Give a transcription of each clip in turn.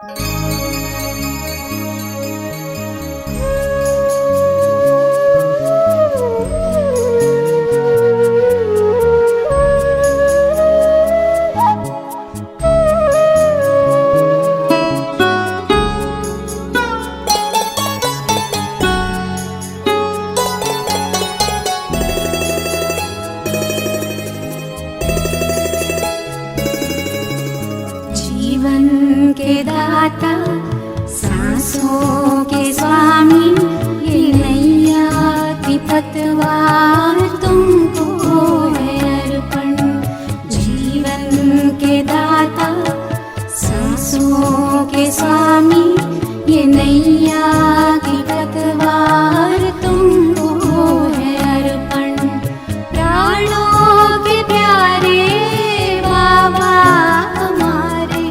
जीवन के दाता, सांसों के स्वामी, ये नैया की पतवार तुमको है अर्पण। जीवन के दाता, सांसों के स्वामी, ये नैया की पतवार तुमको है अर्पण। प्राणों के प्यारे बाबा हमारे,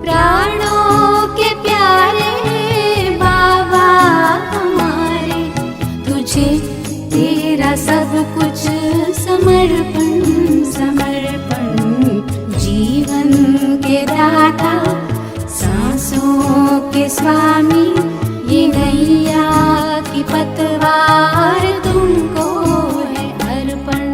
प्राणों के प्यारे बाबा हमारे, तुझे तेरा सब कुछ समर्पण समर्पण। जीवन के दाता, सांसों के स्वामी, ये नैया की पतवार तुमको है अर्पण।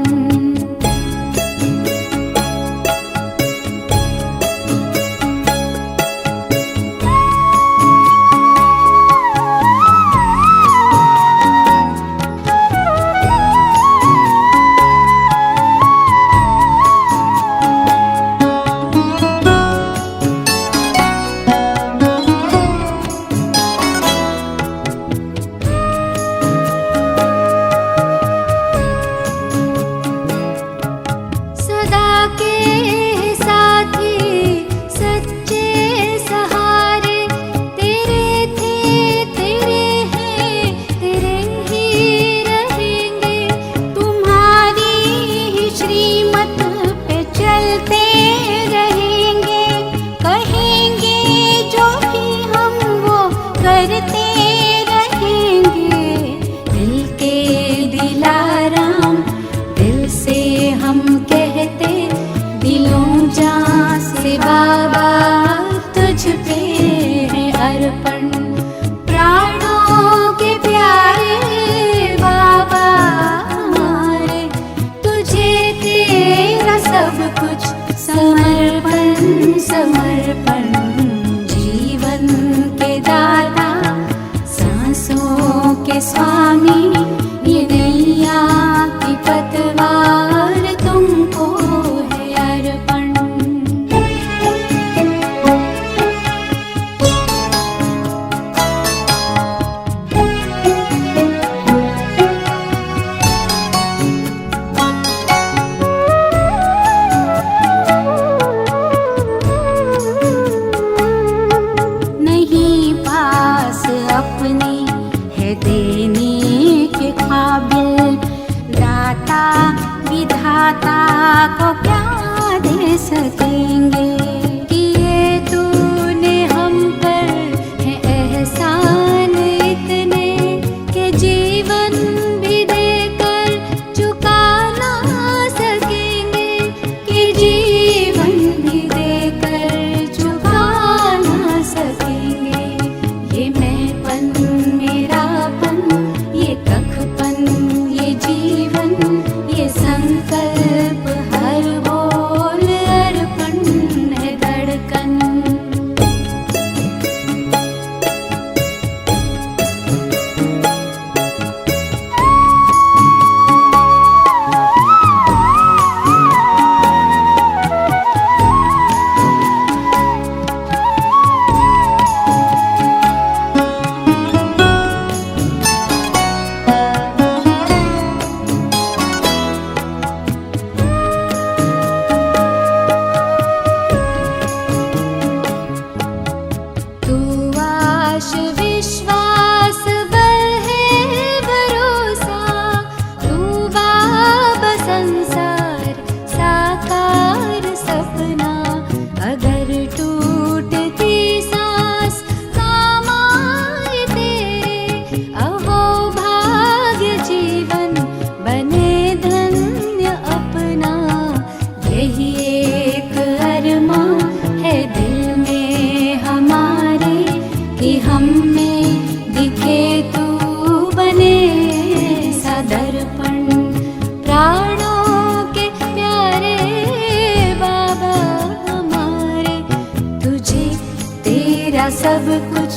सब कुछ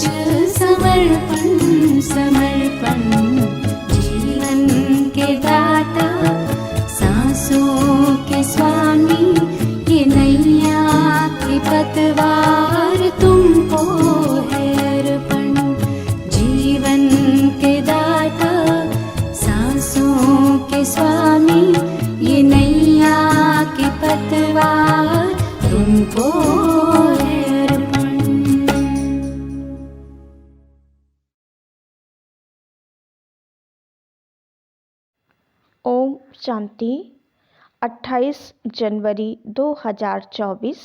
समर्पण समर्पण, जीवन के दाता सांसों के स्वामी, ये नैया की पतवार तुमको है अर्पण। जीवन के दाता सांसों के स्वामी, ये नैया की पतवार तुमको है अर्पण। ओम शांति। 28 जनवरी 2024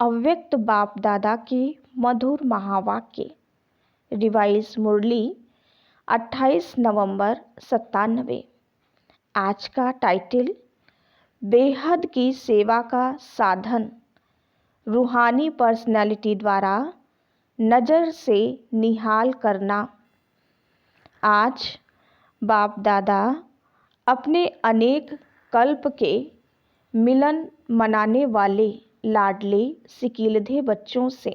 अव्यक्त बाप दादा के मधुर महावाक्य। रिवाइज मुरली 28 नवंबर 97। आज का टाइटल बेहद की सेवा का साधन, रूहानी पर्सनैलिटी द्वारा नज़र से निहाल करना। आज बाप दादा अपने अनेक कल्प के मिलन मनाने वाले लाडले सिकीलधे बच्चों से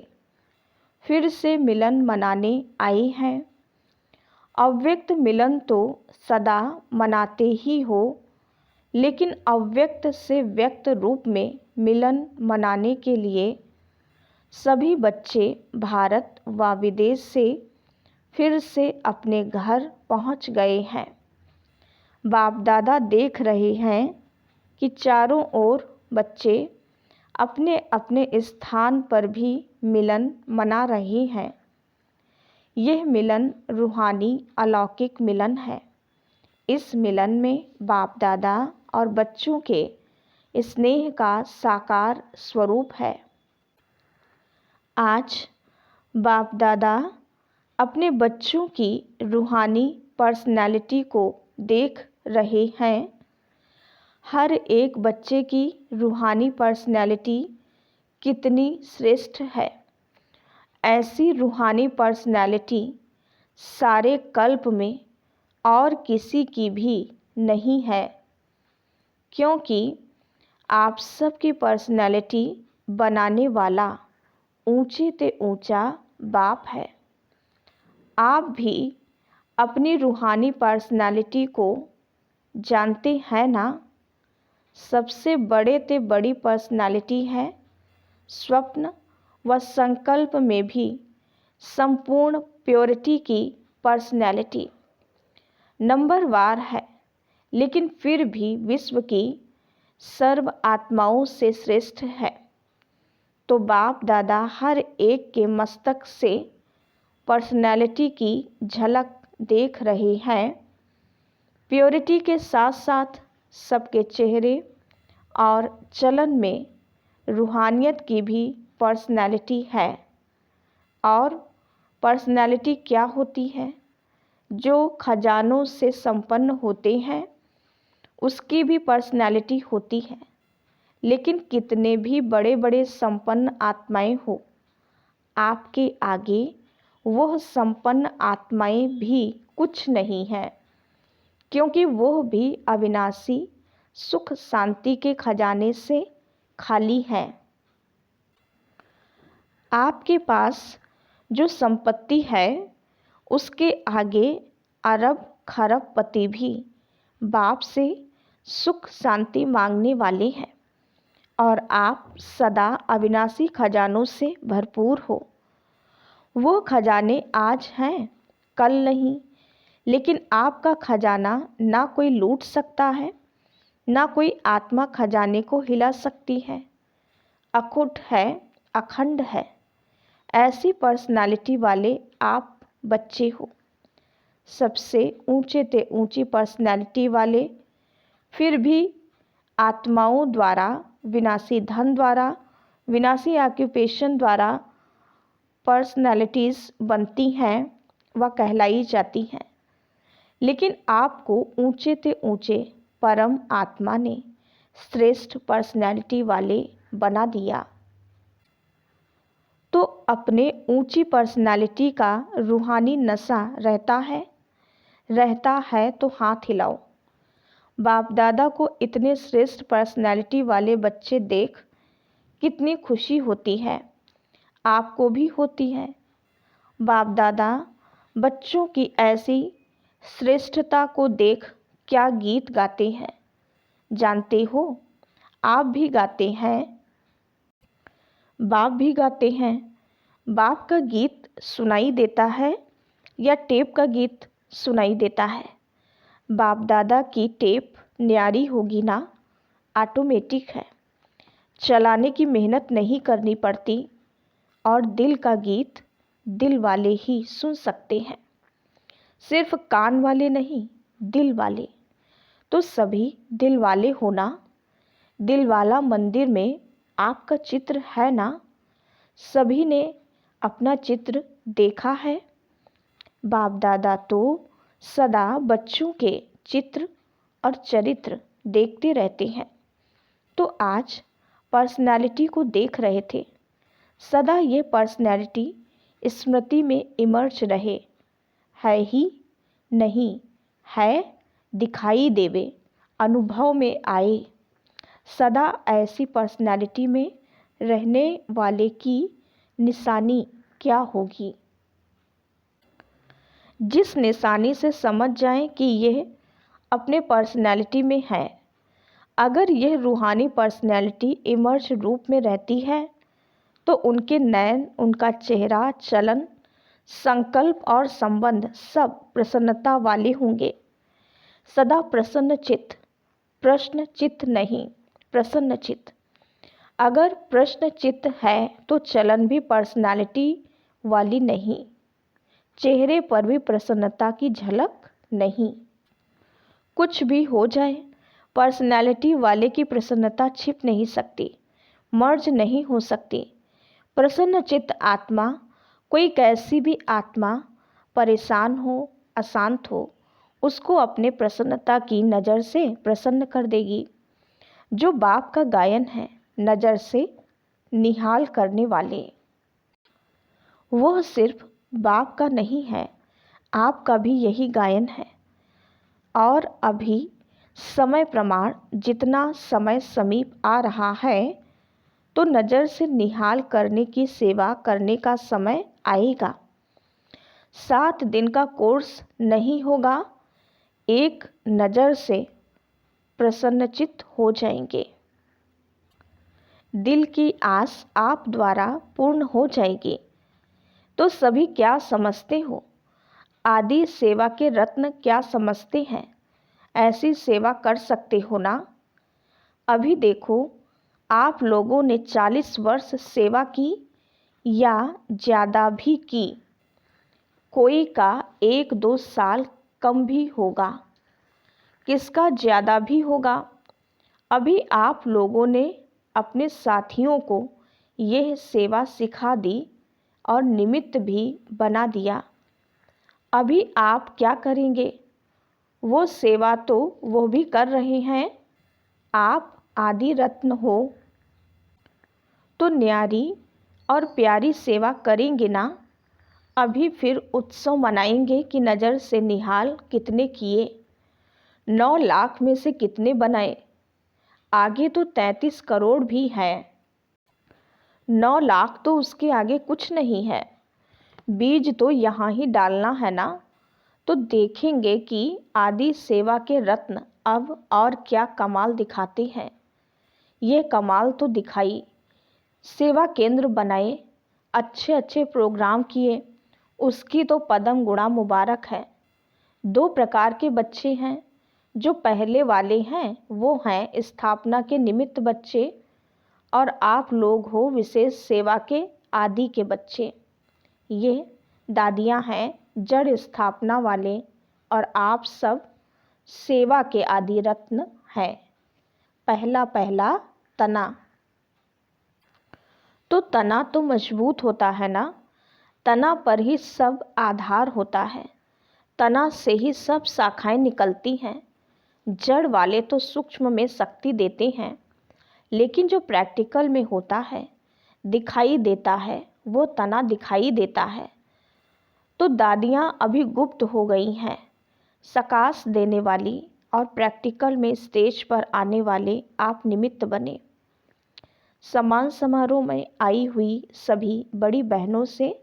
फिर से मिलन मनाने आए हैं। अव्यक्त मिलन तो सदा मनाते ही हो, लेकिन अव्यक्त से व्यक्त रूप में मिलन मनाने के लिए सभी बच्चे भारत व विदेश से फिर से अपने घर पहुंच गए हैं। बाप दादा देख रहे हैं कि चारों ओर बच्चे अपने अपने स्थान पर भी मिलन मना रहे हैं। यह मिलन रूहानी अलौकिक मिलन है। इस मिलन में बाप दादा और बच्चों के स्नेह का साकार स्वरूप है। आज बाप दादा अपने बच्चों की रूहानी पर्सनैलिटी को देख रहे हैं। हर एक बच्चे की रूहानी पर्सनैलिटी कितनी श्रेष्ठ है। ऐसी रूहानी पर्सनैलिटी सारे कल्प में और किसी की भी नहीं है, क्योंकि आप सबकी पर्सनैलिटी बनाने वाला ऊंचे ते ऊंचा बाप है। आप भी अपनी रूहानी पर्सनैलिटी को जानते हैं ना। सबसे बड़े ते बड़ी पर्सनैलिटी है। स्वप्न व संकल्प में भी संपूर्ण प्योरिटी की पर्सनैलिटी नंबरवार है, लेकिन फिर भी विश्व की सर्व आत्माओं से श्रेष्ठ है। तो बाप दादा हर एक के मस्तक से पर्सनैलिटी की झलक देख रहे हैं। प्योरिटी के साथ साथ सबके चेहरे और चलन में रूहानियत की भी पर्सनैलिटी है। और पर्सनैलिटी क्या होती है? जो खजानों से संपन्न होते हैं उसकी भी पर्सनैलिटी होती है। लेकिन कितने भी बड़े बड़े संपन्न आत्माएं हो, आपके आगे वह संपन्न आत्माएं भी कुछ नहीं हैं, क्योंकि वह भी अविनाशी सुख शांति के खजाने से खाली हैं। आपके पास जो संपत्ति है उसके आगे अरब खरब पति भी बाप से सुख शांति मांगने वाले हैं, और आप सदा अविनाशी खजानों से भरपूर हो। वो खजाने आज हैं, कल नहीं, लेकिन आपका खजाना ना कोई लूट सकता है, ना कोई आत्मा खजाने को हिला सकती है। अखुट है, अखंड है। ऐसी पर्सनालिटी वाले आप बच्चे हो। सबसे ऊंचे ते ऊंची पर्सनालिटी वाले, फिर भी आत्माओं द्वारा, विनाशी धन द्वारा, विनाशी ऑक्यूपेशन द्वारा पर्सनालिटीज़ बनती हैं व कहलाई जाती हैं। लेकिन आपको ऊंचे ते ऊंचे परम आत्मा ने श्रेष्ठ पर्सनैलिटी वाले बना दिया। तो अपने ऊंची पर्सनैलिटी का रूहानी नशा रहता है तो हाथ हिलाओ। बाप दादा को इतने श्रेष्ठ पर्सनैलिटी वाले बच्चे देख कितनी खुशी होती है। आपको भी होती है, बाप दादा बच्चों की ऐसी श्रेष्ठता को देख क्या गीत गाते हैं, जानते हो? आप भी गाते हैं, बाप भी गाते हैं। बाप का गीत सुनाई देता है या टेप का गीत सुनाई देता है? बाप दादा की टेप न्यारी होगी ना, ऑटोमेटिक है, चलाने की मेहनत नहीं करनी पड़ती और दिल का गीत दिल वाले ही सुन सकते हैं, सिर्फ कान वाले नहीं, दिल वाले। तो सभी दिल वाले होना। दिल वाला मंदिर में आपका चित्र है ना? सभी ने अपना चित्र देखा है। बाप दादा तो सदा बच्चों के चित्र और चरित्र देखते रहते हैं। तो आज पर्सनालिटी को देख रहे थे। सदा ये पर्सनालिटी स्मृति में इमर्ज रहे। है ही नहीं है, दिखाई देवे, अनुभव में आए। सदा ऐसी पर्सनालिटी में रहने वाले की निशानी क्या होगी? जिस निशानी से समझ जाएं कि यह अपने पर्सनालिटी में है। अगर यह रूहानी पर्सनैलिटी इमर्ज रूप में रहती है तो उनके नयन, उनका चेहरा, चलन, संकल्प और संबंध सब प्रसन्नता वाले होंगे। सदा प्रसन्न चित्त, प्रश्न चित्त नहीं, प्रसन्न चित्त। अगर प्रश्न चित्त है तो चलन भी पर्सनालिटी वाली नहीं, चेहरे पर भी प्रसन्नता की झलक नहीं। कुछ भी हो जाए, पर्सनालिटी वाले की प्रसन्नता छिप नहीं सकती, मर्ज नहीं हो सकती। प्रसन्न चित्त आत्मा, कोई कैसी भी आत्मा परेशान हो, अशांत हो, उसको अपने प्रसन्नता की नज़र से प्रसन्न कर देगी। जो बाप का गायन है, नज़र से निहाल करने वाले, वह सिर्फ बाप का नहीं है, आपका भी यही गायन है। और अभी समय प्रमाण जितना समय समीप आ रहा है तो नज़र से निहाल करने की सेवा करने का समय आएगा। 7 दिन का कोर्स नहीं होगा, एक नज़र से प्रसन्नचित्त हो जाएंगे। दिल की आस आप द्वारा पूर्ण हो जाएगी। तो सभी क्या समझते हो? आदि सेवा के रत्न क्या समझते हैं? ऐसी सेवा कर सकते हो ना? अभी देखो, आप लोगों ने 40 वर्ष सेवा की या ज़्यादा भी की, कोई का 1-2 साल कम भी होगा, किसका ज़्यादा भी होगा। अभी आप लोगों ने अपने साथियों को यह सेवा सिखा दी और निमित्त भी बना दिया। अभी आप क्या करेंगे? वो सेवा तो वो भी कर रहे हैं। आप आदि रत्न हो तो न्यारी और प्यारी सेवा करेंगे ना? अभी फिर उत्सव मनाएंगे कि नज़र से निहाल कितने किए, 9 लाख में से कितने बनाए। आगे तो 33 करोड़ भी है, 9 लाख तो उसके आगे कुछ नहीं है। बीज तो यहाँ ही डालना है ना। तो देखेंगे कि आदि सेवा के रत्न अब और क्या कमाल दिखाते हैं। ये कमाल तो दिखाई, सेवा केंद्र बनाए, अच्छे अच्छे प्रोग्राम किए, उसकी तो पदम गुणा मुबारक है। 2 प्रकार के बच्चे हैं। जो पहले वाले हैं वो हैं स्थापना के निमित्त बच्चे, और आप लोग हो विशेष सेवा के आदि के बच्चे। ये दादियाँ हैं जड़ स्थापना वाले, और आप सब सेवा के आदि रत्न हैं। पहला पहला तना, तो तना तो मजबूत होता है ना। तना पर ही सब आधार होता है, तना से ही सब शाखाएं निकलती हैं। जड़ वाले तो सूक्ष्म में शक्ति देते हैं, लेकिन जो प्रैक्टिकल में होता है, दिखाई देता है, वो तना दिखाई देता है। तो दादियाँ अभी गुप्त हो गई हैं, सकाश देने वाली, और प्रैक्टिकल में स्टेज पर आने वाले आप निमित्त बने। सम्मान समारोह में आई हुई सभी बड़ी बहनों से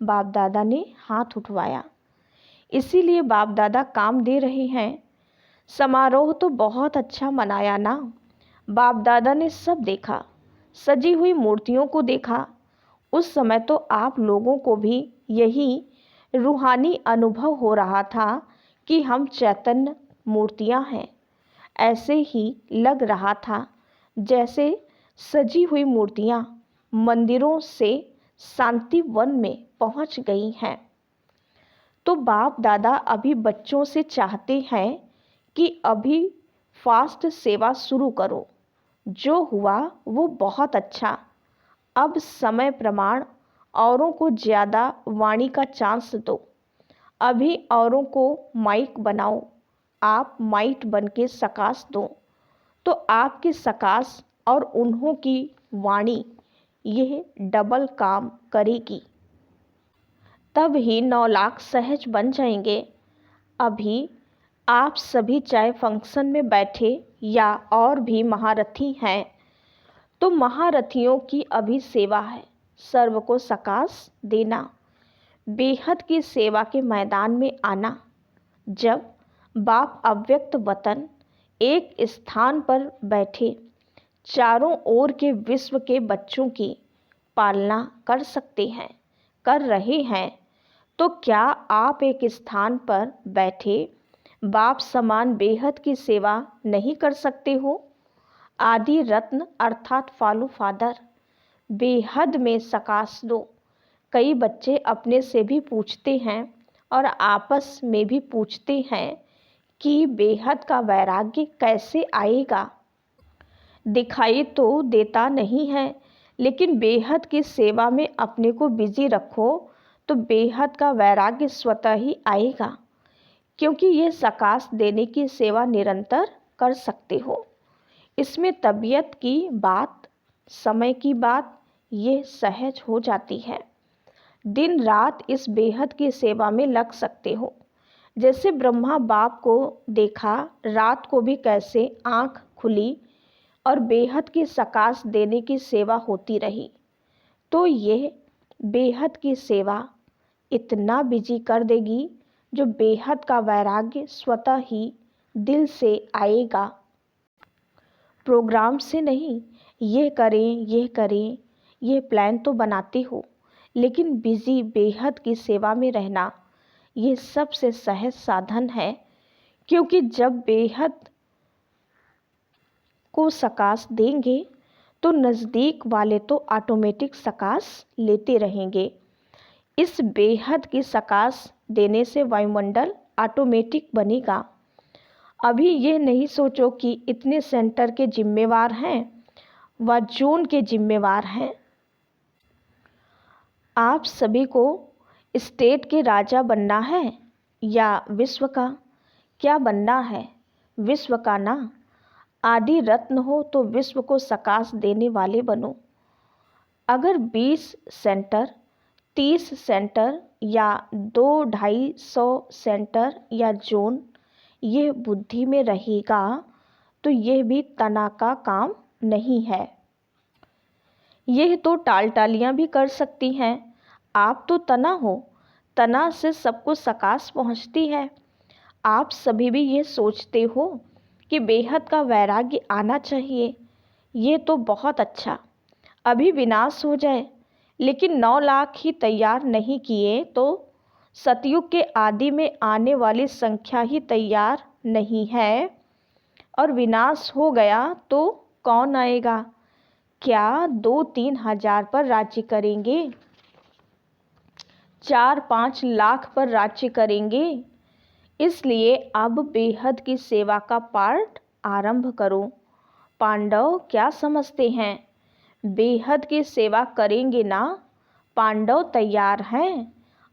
बाप दादा ने हाथ उठवाया। इसीलिए बाप दादा काम दे रहे हैं। समारोह तो बहुत अच्छा मनाया ना। बाप दादा ने सब देखा, सजी हुई मूर्तियों को देखा। उस समय तो आप लोगों को भी यही रूहानी अनुभव हो रहा था कि हम चैतन्य मूर्तियां हैं। ऐसे ही लग रहा था जैसे सजी हुई मूर्तियां मंदिरों से शांति वन में पहुंच गई हैं। तो बाप दादा अभी बच्चों से चाहते हैं कि अभी फास्ट सेवा शुरू करो। जो हुआ वो बहुत अच्छा। अब समय प्रमाण औरों को ज़्यादा वाणी का चांस दो। अभी औरों को माइक बनाओ। आप माइक बन के सकाश दो तो आपकी सकाश और उन्हों की वाणी यह डबल काम करेगी। तब ही 9 लाख सहज बन जाएंगे। अभी आप सभी चाहे फंक्शन में बैठे या और भी महारथी हैं, तो महारथियों की अभी सेवा है सर्व को सकाश देना, बेहद की सेवा के मैदान में आना। जब बाप अव्यक्त वतन एक स्थान पर बैठे चारों ओर के विश्व के बच्चों की पालना कर सकते हैं, कर रहे हैं, तो क्या आप एक स्थान पर बैठे बाप समान बेहद की सेवा नहीं कर सकते हो? आदि रत्न अर्थात फॉलो फादर, बेहद में सकाश दो। कई बच्चे अपने से भी पूछते हैं और आपस में भी पूछते हैं कि बेहद का वैराग्य कैसे आएगा। दिखाई तो देता नहीं है, लेकिन बेहद की सेवा में अपने को बिजी रखो तो बेहद का वैराग्य स्वतः ही आएगा, क्योंकि ये सकाश देने की सेवा निरंतर कर सकते हो। इसमें तबीयत की बात, समय की बात ये सहज हो जाती है। दिन रात इस बेहद की सेवा में लग सकते हो। जैसे ब्रह्मा बाप को देखा रात को भी कैसे आँख खुली और बेहद की सकाश देने की सेवा होती रही, तो ये बेहद की सेवा इतना बिजी कर देगी जो बेहद का वैराग्य स्वतः ही दिल से आएगा, प्रोग्राम से नहीं। ये करें ये प्लान तो बनाते हो, लेकिन बिजी बेहद की सेवा में रहना ये सबसे सहज साधन है। क्योंकि जब बेहद को सकाश देंगे तो नज़दीक वाले तो ऑटोमेटिक सकाश लेते रहेंगे। इस बेहद की सकाश देने से वायुमंडल ऑटोमेटिक बनेगा। अभी ये नहीं सोचो कि इतने सेंटर के जिम्मेवार हैं व जोन के जिम्मेवार हैं। आप सभी को स्टेट के राजा बनना है या विश्व का? क्या बनना है? विश्व का ना। आदि रत्न हो तो विश्व को सकाश देने वाले बनो। अगर 20 सेंटर, 30 सेंटर या 200-250 सेंटर या जोन ये बुद्धि में रहेगा तो यह भी तना का काम नहीं है। यह तो टालटालियाँ भी कर सकती हैं। आप तो तना हो, तना से सबको सकाश पहुँचती है। आप सभी भी ये सोचते हो कि बेहद का वैराग्य आना चाहिए। ये तो बहुत अच्छा, अभी विनाश हो जाए, लेकिन 9 लाख ही तैयार नहीं किए तो सतयुग के आदि में आने वाली संख्या ही तैयार नहीं है, और विनाश हो गया तो कौन आएगा? क्या 2-3 हजार पर राज्य करेंगे? 4-5 लाख पर राज्य करेंगे? इसलिए अब बेहद की सेवा का पार्ट आरंभ करो। पांडव क्या समझते हैं? बेहद की सेवा करेंगे ना? पांडव तैयार हैं।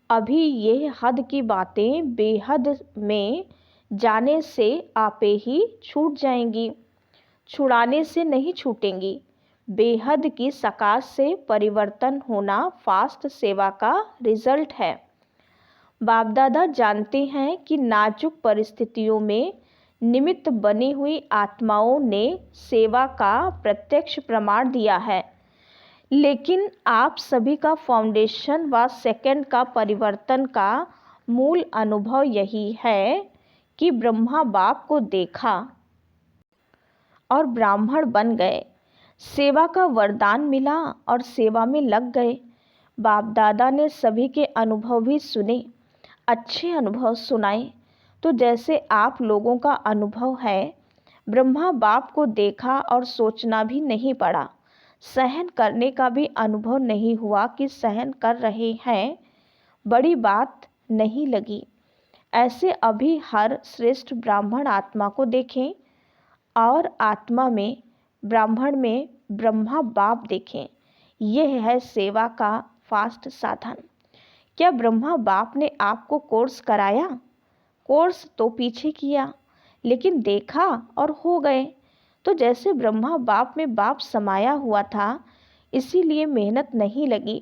अभी ये हद की बातें बेहद में जाने से आपे ही छूट जाएंगी, छुड़ाने से नहीं छूटेंगी। बेहद की सकाश से परिवर्तन होना फास्ट सेवा का रिजल्ट है। बाप दादा जानते हैं कि नाजुक परिस्थितियों में निमित्त बनी हुई आत्माओं ने सेवा का प्रत्यक्ष प्रमाण दिया है, लेकिन आप सभी का फाउंडेशन व सेकंड का परिवर्तन का मूल अनुभव यही है कि ब्रह्मा बाप को देखा और ब्राह्मण बन गए, सेवा का वरदान मिला और सेवा में लग गए। बाप दादा ने सभी के अनुभव भी सुने, अच्छे अनुभव सुनाए। तो जैसे आप लोगों का अनुभव है, ब्रह्मा बाप को देखा और सोचना भी नहीं पड़ा, सहन करने का भी अनुभव नहीं हुआ कि सहन कर रहे हैं, बड़ी बात नहीं लगी। ऐसे अभी हर श्रेष्ठ ब्राह्मण आत्मा को देखें और आत्मा में ब्राह्मण में ब्रह्मा बाप देखें। यह है सेवा का फास्ट साधन। क्या ब्रह्मा बाप ने आपको कोर्स कराया? कोर्स तो पीछे किया, लेकिन देखा और हो गए। तो जैसे ब्रह्मा बाप में बाप समाया हुआ था, इसीलिए मेहनत नहीं लगी,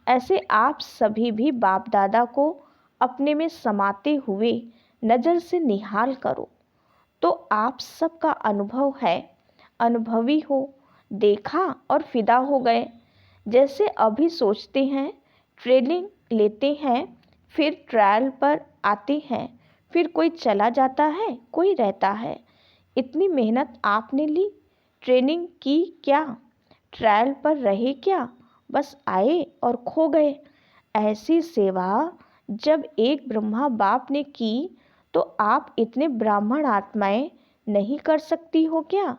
ऐसे आप सभी भी बाप दादा को अपने में समाते हुए नज़र से निहाल करो। तो आप सबका अनुभव है, अनुभवी हो, देखा और फिदा हो गए। जैसे अभी सोचते हैं, ट्रेनिंग लेते हैं, फिर ट्रायल पर आते हैं, फिर कोई चला जाता है, कोई रहता है। इतनी मेहनत आपने ली, ट्रेनिंग की क्या, ट्रायल पर रहे क्या, बस आए और खो गए। ऐसी सेवा जब एक ब्रह्मा बाप ने की, तो आप इतने ब्राह्मण आत्माएं नहीं कर सकती हो क्या?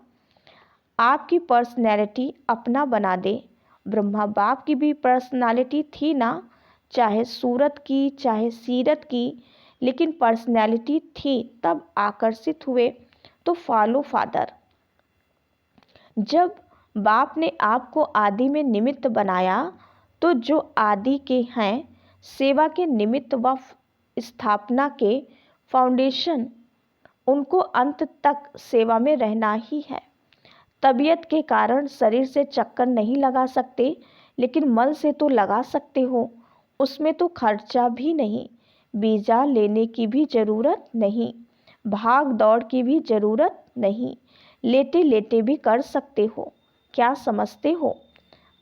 आपकी पर्सनैलिटी अपना बना दे। ब्रह्मा बाप की भी पर्सनालिटी थी ना, चाहे सूरत की चाहे सीरत की, लेकिन पर्सनैलिटी थी, तब आकर्षित हुए। तो फॉलो फादर। जब बाप ने आपको आदि में निमित्त बनाया, तो जो आदि के हैं, सेवा के निमित्त व स्थापना के फाउंडेशन, उनको अंत तक सेवा में रहना ही है। तबीयत के कारण शरीर से चक्कर नहीं लगा सकते, लेकिन मन से तो लगा सकते हो। उसमें तो खर्चा भी नहीं, वीज़ा लेने की भी ज़रूरत नहीं, भाग दौड़ की भी ज़रूरत नहीं, लेटे लेटे भी कर सकते हो। क्या समझते हो?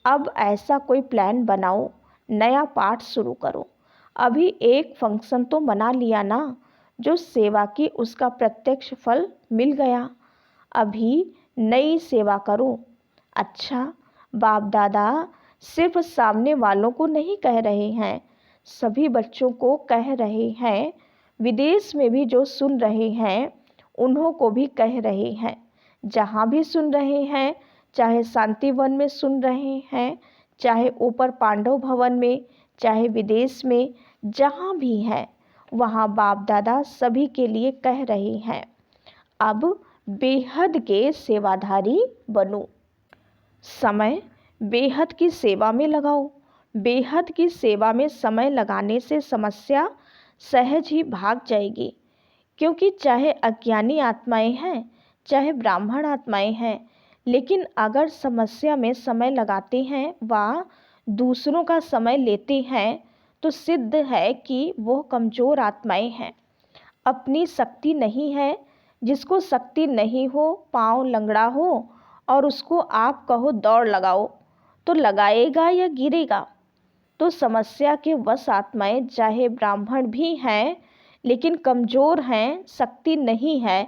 अब ऐसा कोई प्लान बनाओ, नया पाठ शुरू करो। अभी एक फंक्शन तो मना लिया ना, जो सेवा की उसका प्रत्यक्ष फल मिल गया। अभी नई सेवा करो। अच्छा, बाप दादा सिर्फ सामने वालों को नहीं कह रहे हैं, सभी बच्चों को कह रहे हैं। विदेश में भी जो सुन रहे हैं, उन्हों को भी कह रहे हैं। जहाँ भी सुन रहे हैं, चाहे शांतिवन में सुन रहे हैं, चाहे ऊपर पांडव भवन में, चाहे विदेश में, जहाँ भी हैं, वहाँ बाप दादा सभी के लिए कह रहे हैं, अब बेहद के सेवाधारी बनो। समय बेहद की सेवा में लगाओ। बेहद की सेवा में समय लगाने से समस्या सहज ही भाग जाएगी, क्योंकि चाहे अज्ञानी आत्माएं हैं, चाहे ब्राह्मण आत्माएं हैं, लेकिन अगर समस्या में समय लगाते हैं व दूसरों का समय लेते हैं, तो सिद्ध है कि वो कमज़ोर आत्माएं हैं, अपनी शक्ति नहीं है। जिसको शक्ति नहीं हो, पाँव लंगड़ा हो, और उसको आप कहो दौड़ लगाओ, तो लगाएगा या गिरेगा? तो समस्या के वश आत्माएं चाहे ब्राह्मण भी हैं, लेकिन कमज़ोर हैं, शक्ति नहीं है,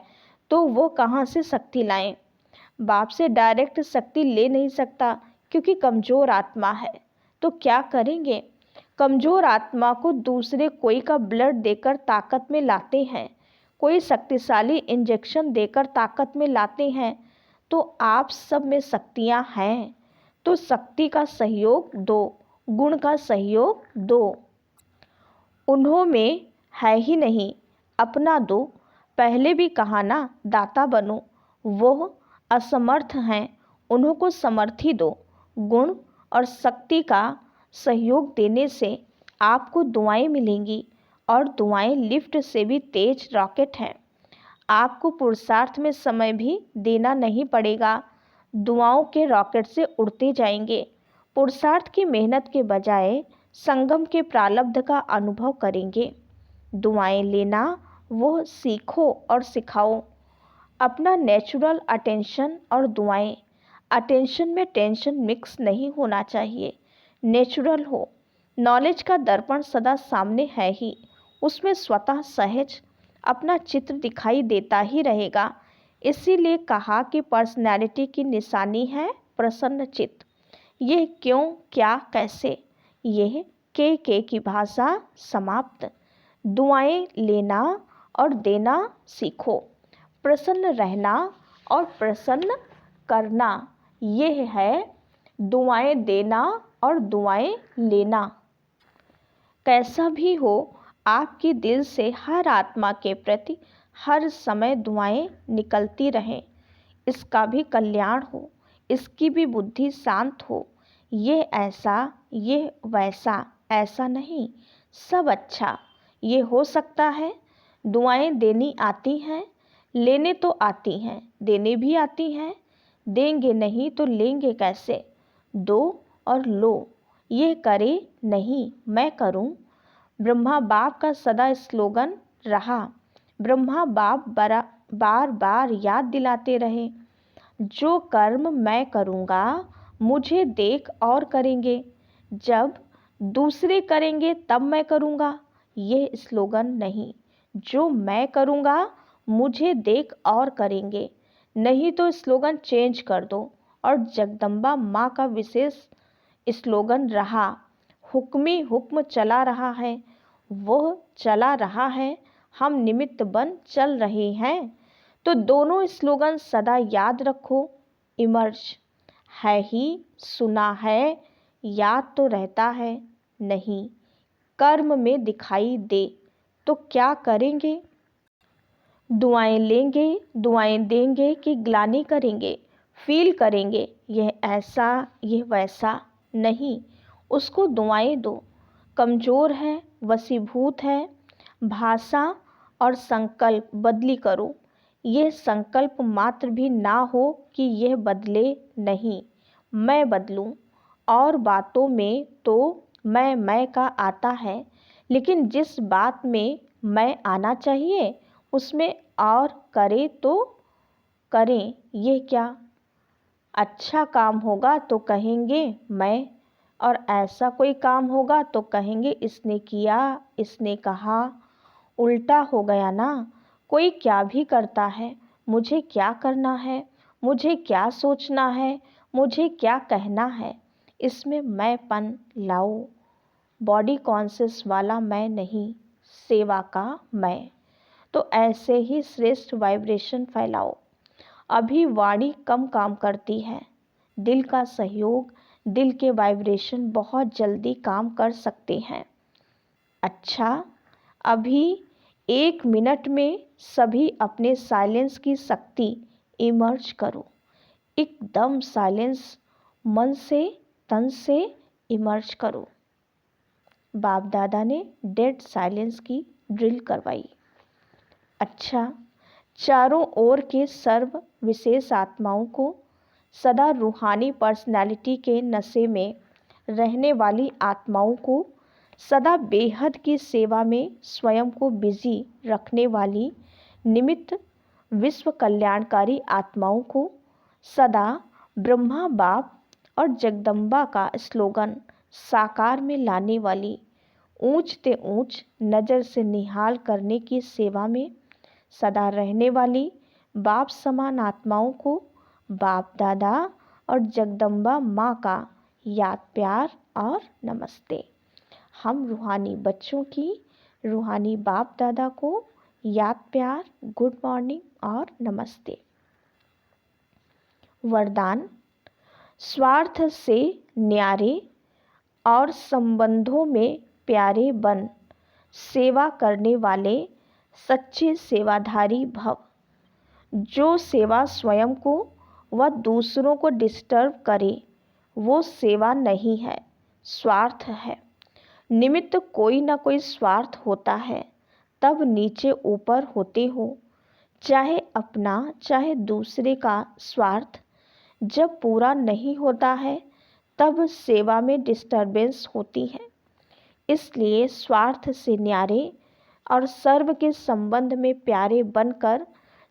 तो वो कहाँ से शक्ति लाएं? बाप से डायरेक्ट शक्ति ले नहीं सकता, क्योंकि कमज़ोर आत्मा है। तो क्या करेंगे? कमज़ोर आत्मा को दूसरे कोई का ब्लड देकर ताकत में लाते हैं, कोई शक्तिशाली इंजेक्शन देकर ताकत में लाते हैं। तो आप सब में शक्तियाँ हैं, तो शक्ति का सहयोग दो, गुण का सहयोग दो। उन्हों में है ही नहीं, अपना दो। पहले भी कहा ना, दाता बनो। वो असमर्थ हैं, उन्हों को समर्थी दो। गुण और शक्ति का सहयोग देने से आपको दुआएं मिलेंगी, और दुआएं लिफ्ट से भी तेज रॉकेट हैं। आपको पुरुषार्थ में समय भी देना नहीं पड़ेगा, दुआओं के रॉकेट से उड़ते जाएंगे। पुरुषार्थ की मेहनत के बजाय संगम के प्रारब्ध का अनुभव करेंगे। दुआएं लेना वो सीखो और सिखाओ। अपना नेचुरल अटेंशन और दुआएं अटेंशन में टेंशन मिक्स नहीं होना चाहिए, नेचुरल हो। नॉलेज का दर्पण सदा सामने है ही, उसमें स्वतः सहज अपना चित्र दिखाई देता ही रहेगा। इसीलिए कहा कि पर्सनैलिटी की निशानी है प्रसन्न चित्त। ये क्यों, क्या, कैसे, यह के की भाषा समाप्त। दुआएं लेना और देना सीखो, प्रसन्न रहना और प्रसन्न करना, यह है दुआएं देना और दुआएं लेना। कैसा भी हो, आपके दिल से हर आत्मा के प्रति हर समय दुआएं निकलती रहें। इसका भी कल्याण हो, इसकी भी बुद्धि शांत हो। ये ऐसा, ये वैसा, ऐसा नहीं, सब अच्छा। ये हो सकता है। दुआएं देनी आती हैं, लेने तो आती हैं, देने भी आती हैं। देंगे नहीं तो लेंगे कैसे? दो और लो, ये करे नहीं मैं करूं। ब्रह्मा बाप का सदा स्लोगन रहा। ब्रह्मा बाप बार बार याद दिलाते रहे, जो कर्म मैं करूँगा मुझे देख और करेंगे, जब दूसरे करेंगे तब मैं करूँगा। ये स्लोगन नहीं, जो मैं करूँगा मुझे देख और करेंगे। नहीं तो स्लोगन चेंज कर दो। और जगदम्बा माँ का विशेष स्लोगन रहा, हुक्मी हुक्म चला रहा है, वह चला रहा है, हम निमित्त बन चल रहे हैं। तो दोनों स्लोगन सदा याद रखो। इमर्ज है ही, सुना है, याद तो रहता है नहीं, कर्म में दिखाई दे तो क्या करेंगे? दुआएं लेंगे, दुआएं देंगे कि ग्लानि करेंगे, फील करेंगे यह ऐसा यह वैसा नहीं, उसको दुआएं दो। कमज़ोर है, वशीभूत है, भाषा और संकल्प बदली करो। यह संकल्प मात्र भी ना हो कि यह बदले नहीं, मैं बदलूं। और बातों में तो मैं का आता है, लेकिन जिस बात में मैं आना चाहिए उसमें और करे तो करें। ये क्या? अच्छा काम होगा तो कहेंगे मैं, और ऐसा कोई काम होगा तो कहेंगे इसने किया, इसने कहा। उल्टा हो गया ना। कोई क्या भी करता है, मुझे क्या करना है, मुझे क्या सोचना है, मुझे क्या कहना है, इसमें मैंपन लाओ। बॉडी कॉन्शियस वाला मैं नहीं, सेवा का मैं। तो ऐसे ही श्रेष्ठ वाइब्रेशन फैलाओ। अभी वाणी कम काम करती है, दिल का सहयोग, दिल के वाइब्रेशन बहुत जल्दी काम कर सकते हैं। अच्छा, अभी 1 मिनट में सभी अपने साइलेंस की शक्ति इमर्ज करो। एकदम साइलेंस, मन से तन से इमर्ज करो। बाप दादा ने डेड साइलेंस की ड्रिल करवाई। अच्छा, चारों ओर के सर्व विशेष आत्माओं को, सदा रूहानी पर्सनालिटी के नशे में रहने वाली आत्माओं को, सदा बेहद की सेवा में स्वयं को बिजी रखने वाली निमित्त विश्व कल्याणकारी आत्माओं को, सदा ब्रह्मा बाप और जगदम्बा का स्लोगन साकार में लाने वाली, ऊंच ते ऊंच नज़र से निहाल करने की सेवा में सदा रहने वाली बाप समान आत्माओं को बाप दादा और जगदम्बा माँ का याद प्यार और नमस्ते। हम रूहानी बच्चों की रूहानी बाप दादा को याद प्यार, गुड मॉर्निंग और नमस्ते। वरदान: स्वार्थ से न्यारे और संबंधों में प्यारे बन, सेवा करने वाले सच्चे सेवाधारी भव। जो सेवा स्वयं को व दूसरों को डिस्टर्ब करे वो सेवा नहीं है, स्वार्थ है। निमित्त कोई ना कोई स्वार्थ होता है, तब नीचे ऊपर होते हो, चाहे अपना चाहे दूसरे का स्वार्थ। जब पूरा नहीं होता है तब सेवा में डिस्टर्बेंस होती है। इसलिए स्वार्थ से न्यारे और सर्व के संबंध में प्यारे बनकर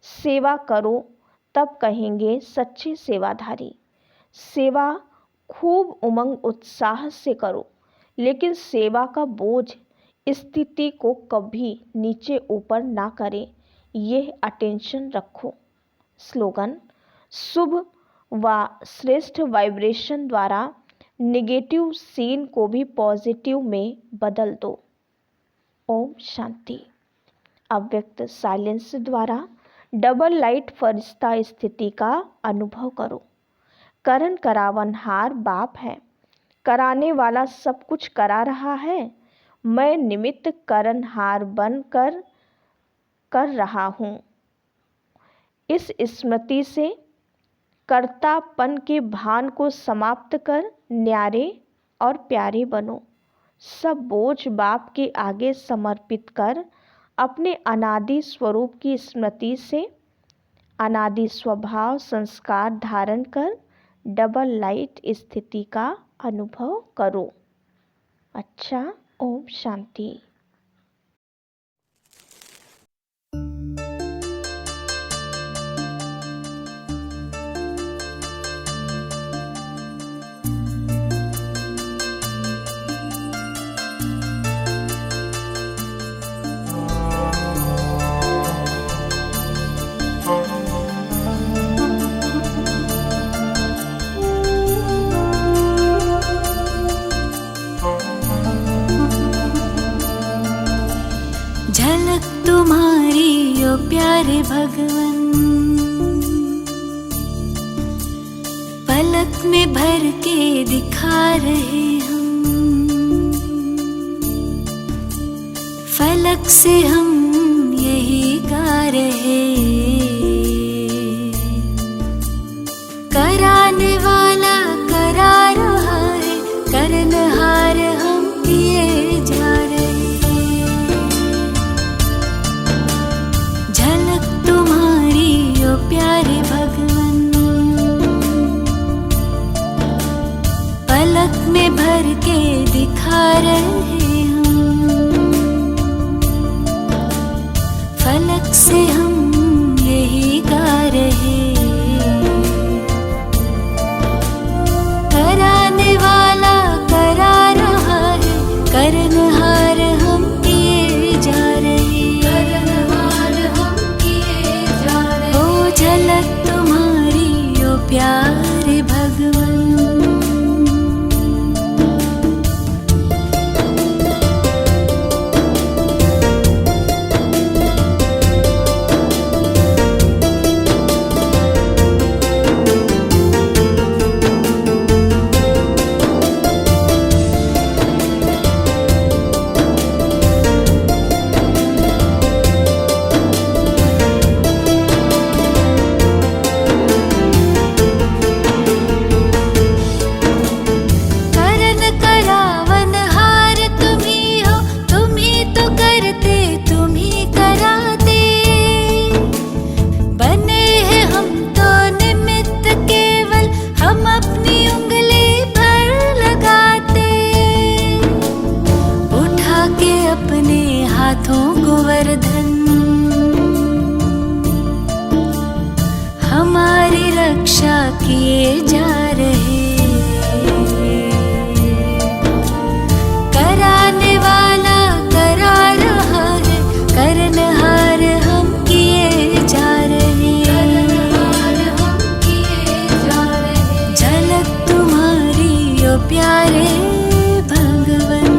सेवा करो, तब कहेंगे सच्चे सेवाधारी। सेवा खूब उमंग उत्साह से करो, लेकिन सेवा का बोझ स्थिति को कभी नीचे ऊपर ना करे, यह अटेंशन रखो। स्लोगन: शुभ व श्रेष्ठ वाइब्रेशन द्वारा नेगेटिव सीन को भी पॉजिटिव में बदल दो। ओम शांति। अव्यक्त साइलेंस द्वारा डबल लाइट फरिश्ता स्थिति का अनुभव करो। करण करावनहार बाप है, कराने वाला सब कुछ करा रहा है, मैं निमित्त करणहार बन कर रहा हूँ। इस स्मृति से कर्तापन के भान को समाप्त कर न्यारे और प्यारे बनो। सब बोझ बाप के आगे समर्पित कर अपने अनादि स्वरूप की स्मृति से अनादि स्वभाव संस्कार धारण कर डबल लाइट स्थिति का अनुभव करो। अच्छा, ओम शांति। झलक तुम्हारी ओ प्यारे भगवन, पलक में भर के दिखा रहे हम, फलक से हम यही गा रहे, कराने वाला करा रहा है, करनहार हम किए जा रहे। प्यारे भगवन, पलक में भर के दिखा रहे हम, फलक से हम यही गा रहे, कराने वाला करा रहा है, करनहार हम किए जा रहे, करनहार हम किए जा रहे। ओ झलक तुम्हारी ओ प्यारे भगवन। हाथों को वरदान हमारी रक्षा किए जा रहे, कराने वाला करा रहा है, करनहार हम किए जा रहे, करनहार हम किए जा रहे। झलक तुम्हारी ओ प्यारे भगवन।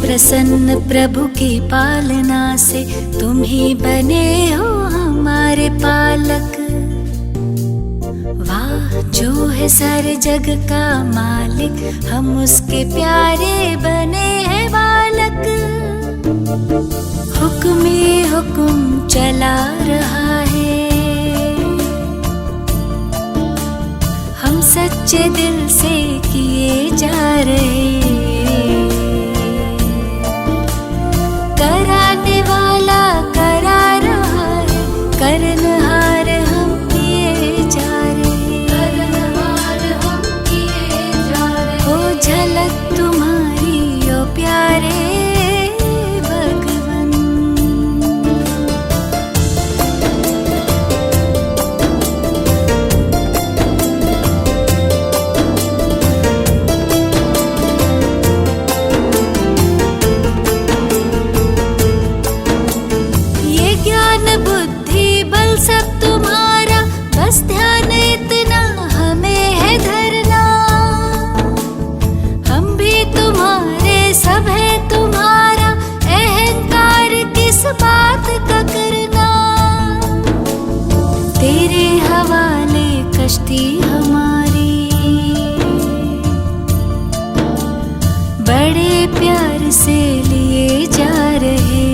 प्रसन्न प्रभु की पालना से तुम ही बने हो हमारे पालक। वाह जो है सारे जग का मालिक, हम उसके प्यारे बने हैं बालक। हुक्म ही हुक्म चला रहा है, हम सच्चे दिल से किए जा रहे, कराने वाला करा रहा है, करनहार हम किए जा रहे। बड़े प्यार से लिए जा रहे